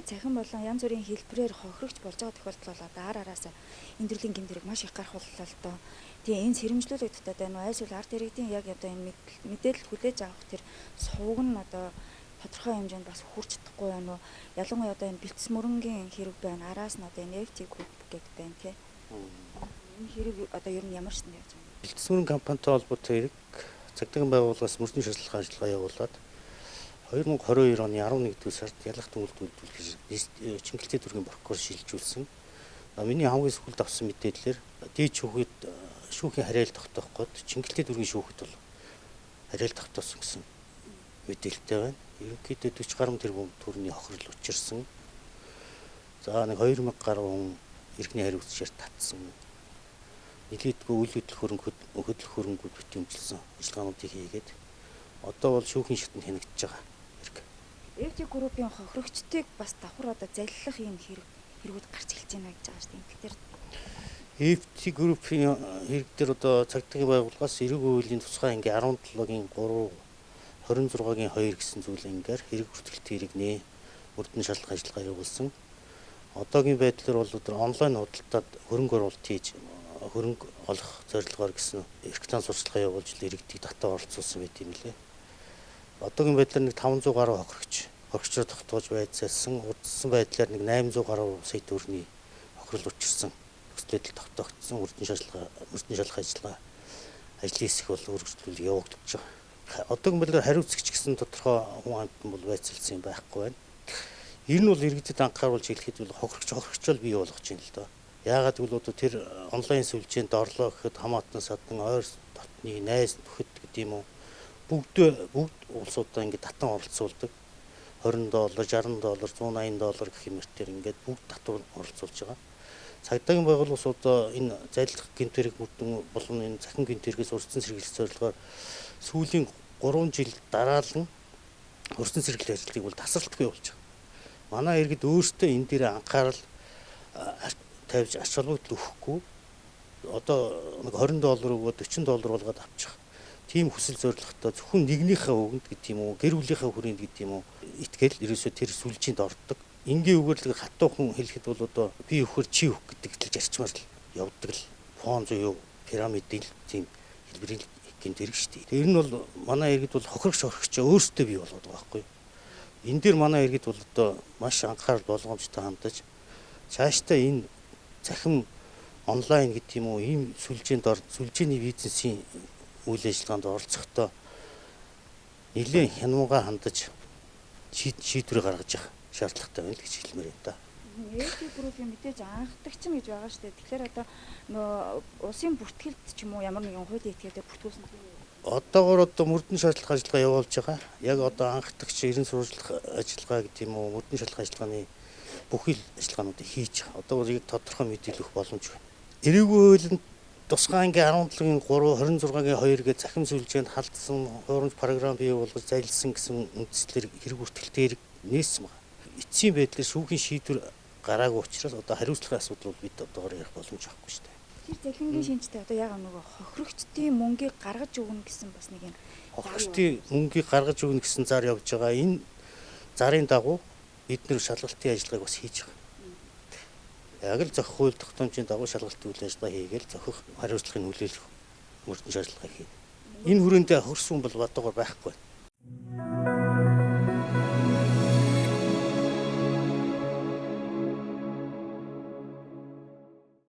цахим болон янз бүрийн хэлбэрээр хохирогч болж байгаа тохиолдол бол одоо ар араасаа энэ төрлийн гэмт хэрэг маш их гарах боллоо л доо. Тэгээ энэ сэрэмжлүүлэг дутаад байна уу? Аль эсвэл ард иргэдийн яг одоо энэ мэдээлэл хүлээж авах тэр сувг нь одоо тодорхой хэмжээнд бас хүрч чадахгүй байна уу? Ялангуяа одоо энэ бэлтгэс мөрөнгийн хэрэг байна. Араас нь одоо энэ FT group гэдэг байна тий. Энэ хэрэг одоо ер нь ямар ч юм яаж байна? Бэлтгэс мөрөн компанитай холбоотой хэрэг цагдаагийн байгууллагаас мөрдөн шаардлагын ажиллагаа явуулаад 2022 оны 11-р сард ялах төвлөлд үйлдвэрлэж Чингэлтэй дүүргийн прокурор шилжүүлсэн. Миний хамгийн сүүлд авсан мэдээлэлээр дээд шүүхэд шүүхийн хариал тогтоох гээд Чингэлтэй дүүргийн шүүхэд бол хариал тогтоосон гэсэн мэдээлэлтэй байна. Ерөнхийдөө 40 гаруй тэрбум төгрөгийн хохирол учирсан. За нэг 2000 гаруй хүн иргэний хариуцлагаар татсан. Нийлээдгүй үйл хөдлөх хөрөнгүүд битэмжилсэн ажиллагаануудыг хийгээд одоо бол шүүхийн шатнд хянагдаж байгаа хэрэг. FT group-ийн хохирогчдыг бас давхар одоо заллах юм хэрэгүүд гарч эхэлж байна гэж байгаа шүү дээ. Тэгэхээр FT group-ийн хэрэг дээр одоо цагдаагийн байгууллагаас эрэг хуулийн тусгай анги 17-гийн 3, 26-гийн 2 гэсэн зүйлээр хэрэг хүртэлт хэрэг нэ мөрдөн шалгах ажиллагаа явуулсан. Одоогийн байдлаар бол өдөр онлайн худалдаад хөрөнгө оруулалт хийж хөрөнгө олох зорилгоор гэсэн эрхтэн сурталчилгаа явуулж иргэдийг татаа оролцуулсан байт юм лээ. Одоогийн байдлаар нэг 500 гаруй хохирогчроо тогтоож байцаалсан. Урдсан байдлаар нэг 800 гаруй сая төгрөгийн хохирол учирсан. Нөхцөл байдал тогтоогдсон. Мөрдөн шалгах ажиллагаа ажлын хэсэг бол үргэлжлүүл явагдаж байгаа. Одоогийн байдлаар хариуцагч гэсэн тодорхой хүн амтан бол байцаалсан юм байхгүй байна. Энэ нь бол иргэдэд анхааруулж хэлэхэд бол хохирогчол бий болгож байна л доо. Яагаад гэвэл одоо тэр онлайн сүлжээнд орлоо гэхэд хамаатан садан ойр дотны найз нөхөд гэдэг юм уу бүгд улсуудаа ингээд татан оролцуулдаг. $20, $60, $180 гэх юм мэтээр ингээд бүгд татвар оролцуулж байгаа. Цагдаагийн байгууллагаас одоо энэ зайлах гэмт хэрэг мөрдөн болон энэ захин гэмт хэрэгээс урьдчилан сэргийлэх зорилгоор сүүлийн 3 жил дараалан урьдчилан сэргийлэх ажлыг бол тасралтгүй болж байгаа. Манай иргэд өөрсдөө энэ дээр анхаарал тавьж ач холбогдол өгөхгүй одоо нэг $20 өгөөд $40 болгоод авчих. Тийм хүсэл зорилготой зөвхөн нэгнийхээ өгөнд гэдэг юм уу, гэр бүлийнхээ хүрээнд гэдэг юм уу итгэл ерөөсөө тэр сүлжээнд ордог. Ингийн үгээр л хатуу хүн хэлэхэд бол одоо би өхөр чи өөх гэдэг л зарчмаар л явдаг л фон зөө пирамидын тийм хэлбэрийн гэмт хэрэг шүү дээ. Тэр нь бол манай иргэд бол хохирогч өөрсдөө бий болоод байгаа байхгүй. Энэ дээр манай иргэд бол одоо маш анхаарал болгоомжтой хандаж цаашдаа энэ захим онлайн гэдэг юм уу ийм сүлжээний бизнесийн үйл ажиллагаанд оролцохдоо нэлээд хянамга хандаж шийдвэр гаргаж явах шаардлагатай байна гэж хэлмээр байна да. FT group-ийн мэдээж анхдагч гэж байгаа шүү дээ. Тэгэхээр одоо нөө улсын бүртгэлд ч юм уу ямар нэгэн хуулийн этгээдээр бүртгүүлсэн юм уу? Одоогоор одоо мөрдөн шалгах ажиллагаа явуулж байгаа. Яг одоо анхдагч ерэн сурвалжлах ажиллагаа гэдэг юм уу мөрдөн шалгах ажиллагааны бүх ил ажиллагаануудыг хийж байгаа. Одоо яг тодорхой мэдээлэл өгөх боломж байна. Эрэггүй хуулинд тусгай анги 17-гийн 3, 26-гийн 2 гэж захим сүлжээнд халдсан хуурамч програм бий болгож зайлсан гэсэн үндслээр хэрэг хүртэлтэй хэрэг нээсэн байна. Эцсийн байдлаар шүүхийн шийдвэр гараагүй учраас одоо хариуцлагын асуудал бол бид одоогоор ярих боломж авахгүй шүү дээ. Тэр захингийн шинжтэй одоо яг нөгөө хохирогчдын мөнгийг гаргаж өгнө гэсэн бас нэг юм хохирогчдын мөнгийг гаргаж өгнө гэсэн зар явж байгаа. Энэ зарын дагуу бид нэр шалгалтын ажиллагааг бас хийж байгаа. Яг л зохих хууль тогтоомжийн дагуу шалгалтын үйл ажиллагаа хийгээл зохих хариуцлагыг хүлээх мөрдөн шалгалт хийнэ. Энэ хүрээндээ хөрсөн бол бодоогоор байхгүй.